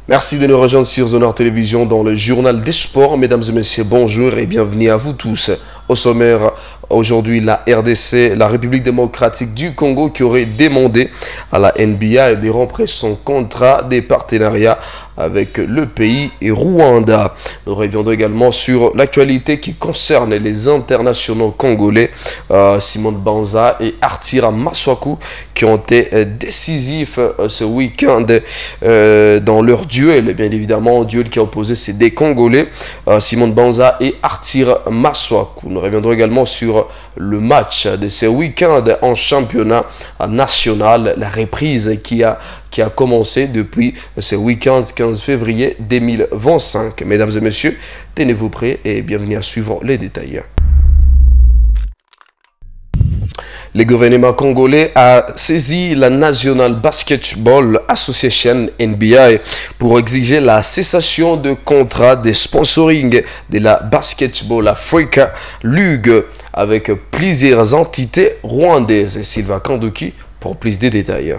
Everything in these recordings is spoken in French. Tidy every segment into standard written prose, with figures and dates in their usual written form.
Merci de nous rejoindre sur Zonor Télévision dans le journal des sports. Mesdames et messieurs, bonjour et bienvenue à vous tous. Au sommaire, aujourd'hui, la RDC, la République démocratique du Congo, qui aurait demandé à la NBA de rompre son contrat des partenariats avec le pays et Rwanda. Nous reviendrons également sur l'actualité qui concerne les internationaux congolais Simon Banza et Arthur Maswaku qui ont été décisifs ce week-end dans leur duel. Et bien évidemment, un duel qui a opposé ces deux Congolais, Simon Banza et Arthur Maswaku. Nous reviendrons également sur le match de ce week-end en championnat national, la reprise qui a commencé depuis ce week-end 15 février 2025. Mesdames et messieurs, tenez-vous prêts et bienvenue à suivre les détails. Le gouvernement congolais a saisi la National Basketball Association NBA pour exiger la cessation de contrat de sponsoring de la Basketball Africa League avec plusieurs entités rwandaises. Sylvain Kanduki pour plus de détails.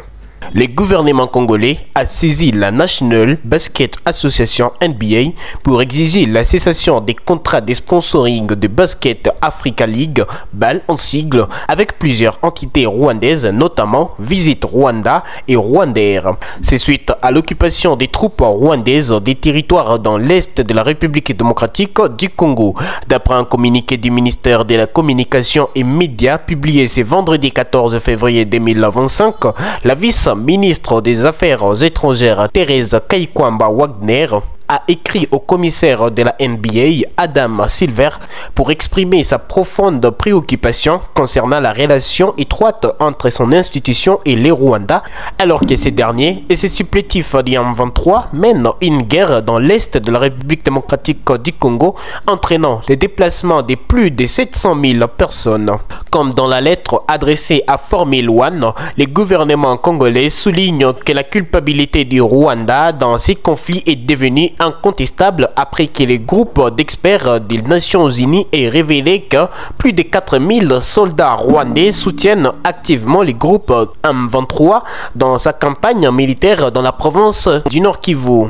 Le gouvernement congolais a saisi la National Basket Association NBA pour exiger la cessation des contrats de sponsoring de Basket Africa League, BAL en sigle, avec plusieurs entités rwandaises, notamment Visit Rwanda et Rwandair. C'est suite à l'occupation des troupes rwandaises des territoires dans l'est de la République démocratique du Congo. D'après un communiqué du ministère de la Communication et Médias publié ce vendredi 14 février 2025, la vice-ministre des Affaires étrangères Thérèse Kaikwamba Wagner a écrit au commissaire de la NBA, Adam Silver, pour exprimer sa profonde préoccupation concernant la relation étroite entre son institution et les Rwandais, alors que ces derniers et ses supplétifs d'IM23 mènent une guerre dans l'est de la République démocratique du Congo, entraînant le déplacement de plus de 700 000 personnes. Comme dans la lettre adressée à Formule One, le gouvernement congolais souligne que la culpabilité du Rwanda dans ces conflits est devenue incontestable après que les groupes d'experts des Nations Unies aient révélé que plus de 4000 soldats rwandais soutiennent activement les groupes M23 dans sa campagne militaire dans la province du Nord Kivu.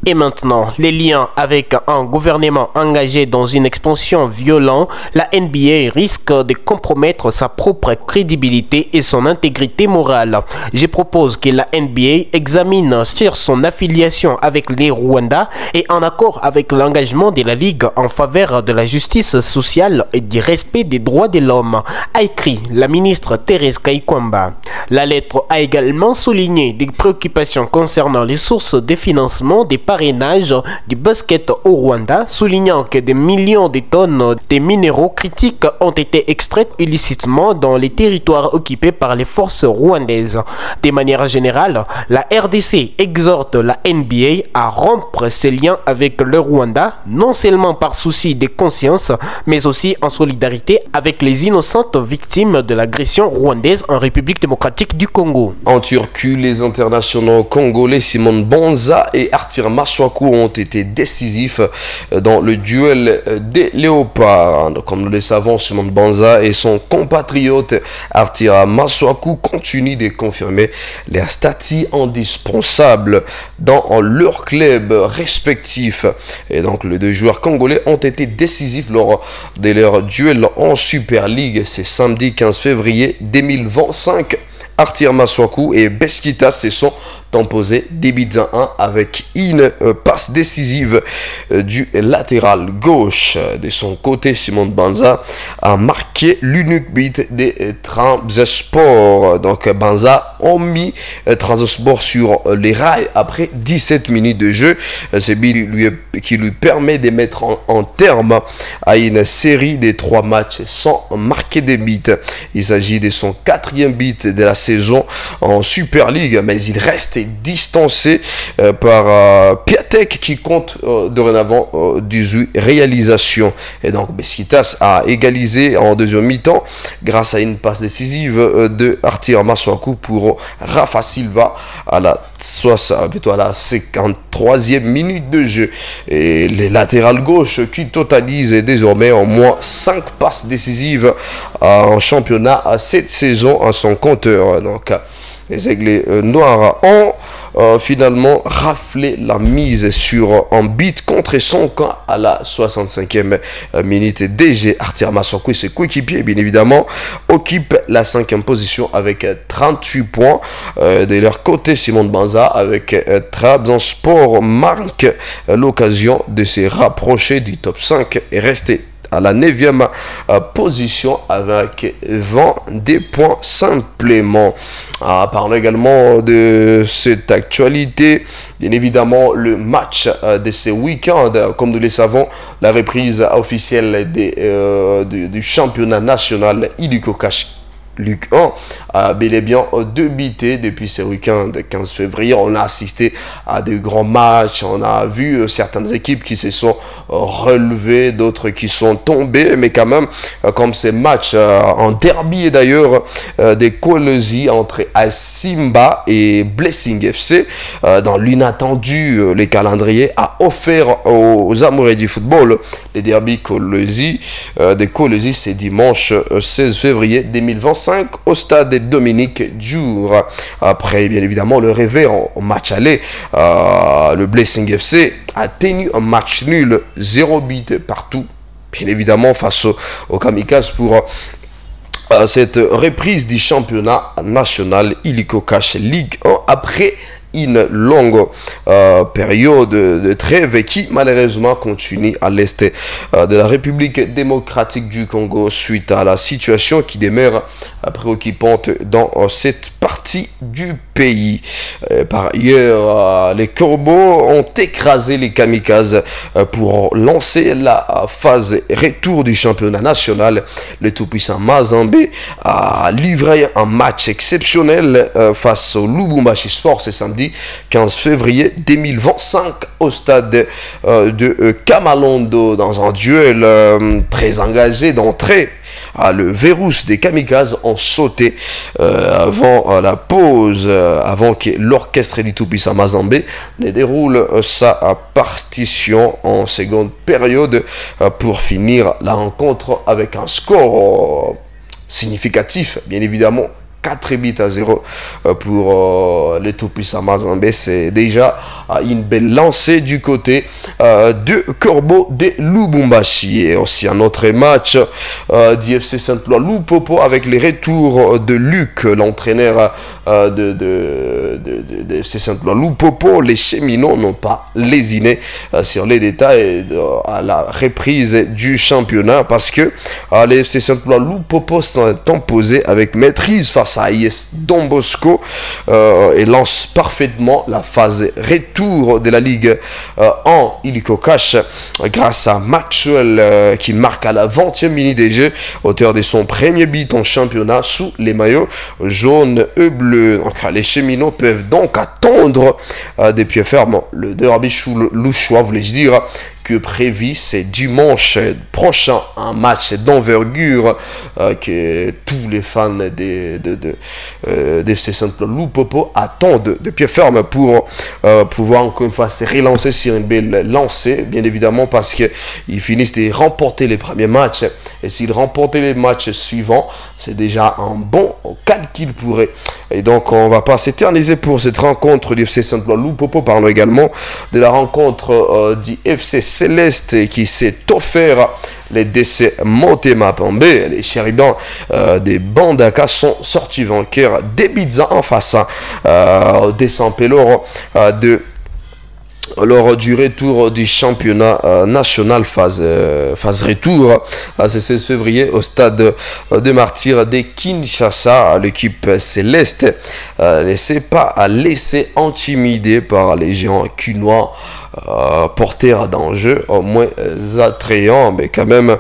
Et maintenant, les liens avec un gouvernement engagé dans une expansion violente, la NBA risque de compromettre sa propre crédibilité et son intégrité morale. Je propose que la NBA examine sur son affiliation avec les Rwandais et en accord avec l'engagement de la Ligue en faveur de la justice sociale et du respect des droits de l'homme, a écrit la ministre Thérèse Kaikwamba. La lettre a également souligné des préoccupations concernant les sources de financement des parrainage du basket au Rwanda, soulignant que des millions de tonnes de minéraux critiques ont été extraites illicitement dans les territoires occupés par les forces rwandaises. De manière générale, la RDC exhorte la NBA à rompre ses liens avec le Rwanda, non seulement par souci de conscience, mais aussi en solidarité avec les innocentes victimes de l'agression rwandaise en République démocratique du Congo. En Turquie, les internationaux congolais Simon Banza et Arthur Maswaku ont été décisifs dans le duel des léopards. Comme nous le savons, Simon Banza et son compatriote Arthur Maswaku continuent de confirmer leur statut indispensable dans leur club respectif. Et donc les deux joueurs congolais ont été décisifs lors de leur duel en Super League. C'est samedi 15 février 2025. Arthur Maswaku et Beskitas se sont imposés des buts à 1 avec une passe décisive du latéral gauche. De son côté, Simon Banza a marqué l'unique but de Trabzonspor. Donc Banza a mis Trabzonspor sur les rails après 17 minutes de jeu. Ce but qui lui permet de mettre en terme à une série de 3 matchs sans marquer de buts. Il s'agit de son 4e but de la saison en Super League, mais il reste distancé par Piatek qui compte dorénavant 18 réalisations. Et donc Beskitas a égalisé en deuxième mi-temps grâce à une passe décisive de Arthur Maswaku pour Rafa Silva à la 53e minute de jeu. Et les latérales gauche qui totalisent désormais en moins 5 passes décisives en championnat cette saison à son compteur. Donc les Aigles noirs ont finalement raflé la mise sur un but contre son camp à la 65e minute. DG Artir Massakou et ses coéquipiers, bien évidemment, occupent la 5e position avec 38 points. De leur côté, Simon Banza avec Trabzonspor marque l'occasion de se rapprocher du top 5 et rester à la 9e position avec 22 points simplement. Parlons également de cette actualité. Bien évidemment, le match de ce week-end, comme nous le savons, la reprise officielle du championnat national illico cash Ligue 1 a bel et bien débuté depuis ce week-end 15 février. On a assisté à de grands matchs. On a vu certaines équipes qui se sont relevées, d'autres qui sont tombées. Mais quand même, comme ces matchs en derby d'ailleurs des Kolesi entre Simba et Blessing FC, dans l'inattendu, le calendrier a offert aux amoureux du football les derby Kolesi des Kolesi. C'est dimanche 16 février 2025 au stade Dominique Djour. Après, bien évidemment, le réveil au match aller, le Blessing FC a tenu un match nul, 0 but partout, bien évidemment, face au Kamikaze pour cette reprise du championnat national illico cash Ligue 1 après une longue période de trêve qui malheureusement continue à l'est de la République démocratique du Congo suite à la situation qui demeure préoccupante dans cette partie du pays. Par ailleurs, les Corbeaux ont écrasé les Kamikazes pour lancer la phase retour du championnat national. Le tout-puissant Mazembe a livré un match exceptionnel face au Lubumbashi Sport ce samedi 15 février 2025 au stade de Kamalondo dans un duel très engagé d'entrée. Le Verrous des Kamikazes ont sauté avant la pause, avant que l'orchestre du tout-puissant Mazembe ne déroule sa partition en seconde période pour finir la rencontre avec un score significatif, bien évidemment. 4 buts à 0 pour les tout-puissants Mazembe. C'est déjà une belle lancée du côté de Corbeau de Lubumbashi. Et aussi un autre match d'IFC Saint-Éloi Loupopo avec les retours de Luc, l'entraîneur de FC Saint-Éloi Loupopo. Les cheminots n'ont pas lésiné sur les détails à la reprise du championnat parce que les FC Saint-Éloi Loupopo sont imposés avec maîtrise face à AS Don Bosco et lance parfaitement la phase retour de la Ligue en illico cash grâce à Maxwell qui marque à la 20e minute des jeux, auteur de son premier but en championnat sous les maillots jaunes et bleus. Donc, les cheminots peuvent donc attendre des pieds fermes le derby louchois, voulais-je dire, que prévu c'est dimanche prochain, un match d'envergure que tous les fans d'FC Saint-Éloi Loupopo attendent de pied ferme pour pouvoir encore une fois se relancer sur une belle lancée, bien évidemment parce qu'ils finissent de remporter les premiers matchs et s'ils remportaient les matchs suivants, c'est déjà un bon calcul pour eux. Et donc on va pas s'éterniser pour cette rencontre du FC Saint-Éloi Loupopo. Parlons également de la rencontre du FC Céleste qui s'est offert les décès Motema Pembe. Les chérubins des Bandaka sont sortis vainqueurs des Bizza en face des Sampeloro lors du retour du championnat national phase retour ce 16 février au stade de Martyrs de Kinshasa. L'équipe céleste ne s'est pas laissé intimider par les géants cunois porteurs d'enjeux au moins attrayants, mais quand même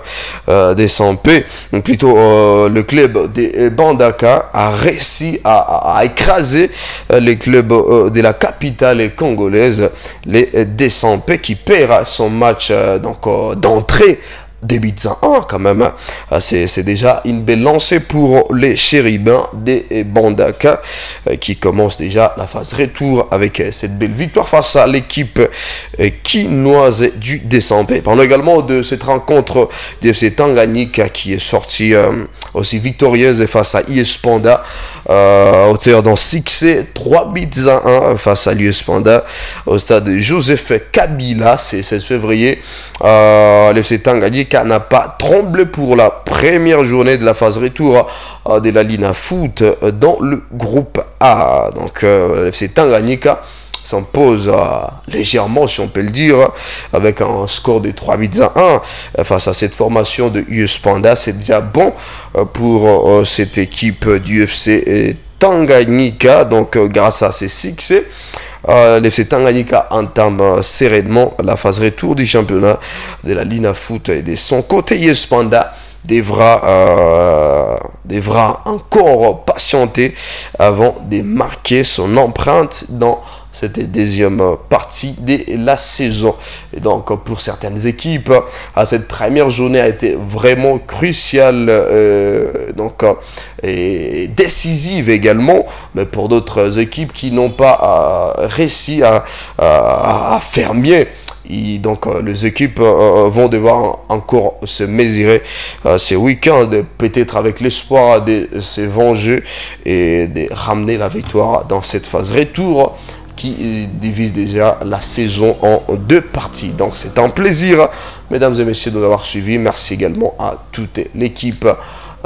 des sans-paix. Plutôt le club des Bandaka a réussi à écraser les clubs de la capitale congolaise, les Désampés, qui perd son match d'entrée 2 buts à 1 quand même. C'est déjà une belle lancée pour les chérubins des Bandaka qui commencent déjà la phase retour avec cette belle victoire face à l'équipe quinoise du décembre. Parlons également de cette rencontre d'FC Tanganyika qui est sortie aussi victorieuse face à US Panda, auteur d'un succès 3 buts à 1 face à l'US Panda au stade Joseph Kabila. C'est 16 février. L'FC Tanganyika n'a pas tremblé pour la première journée de la phase retour de la Lina Foot dans le groupe A. Donc l'FC Tanganyika s'impose légèrement, si on peut le dire, avec un score de 3 buts à 1 face à cette formation de US Panda. C'est déjà bon pour cette équipe du FC Tanganyika. Donc grâce à ces succès, l'FC Tanganyika entame sereinement la phase retour du championnat de la Lina Foot. Et de son côté, US Panda devra encore patienter avant de marquer son empreinte dans cette deuxième partie de la saison. Et donc pour certaines équipes, cette première journée a été vraiment cruciale, et décisive également, mais pour d'autres équipes qui n'ont pas réussi à faire mieux. Et donc les équipes vont devoir encore se mesurer ce week-end, peut-être avec l'espoir de se venger et de ramener la victoire dans cette phase retour qui divise déjà la saison en 2 parties. Donc c'est un plaisir, mesdames et messieurs, de nous avoir suivis. Merci également à toute l'équipe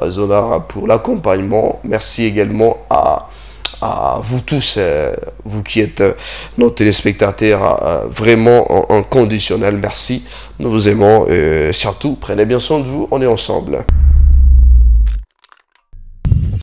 Zona pour l'accompagnement. Merci également à vous tous, vous qui êtes nos téléspectateurs, vraiment en conditionnel. Merci, nous vous aimons et surtout, prenez bien soin de vous, on est ensemble.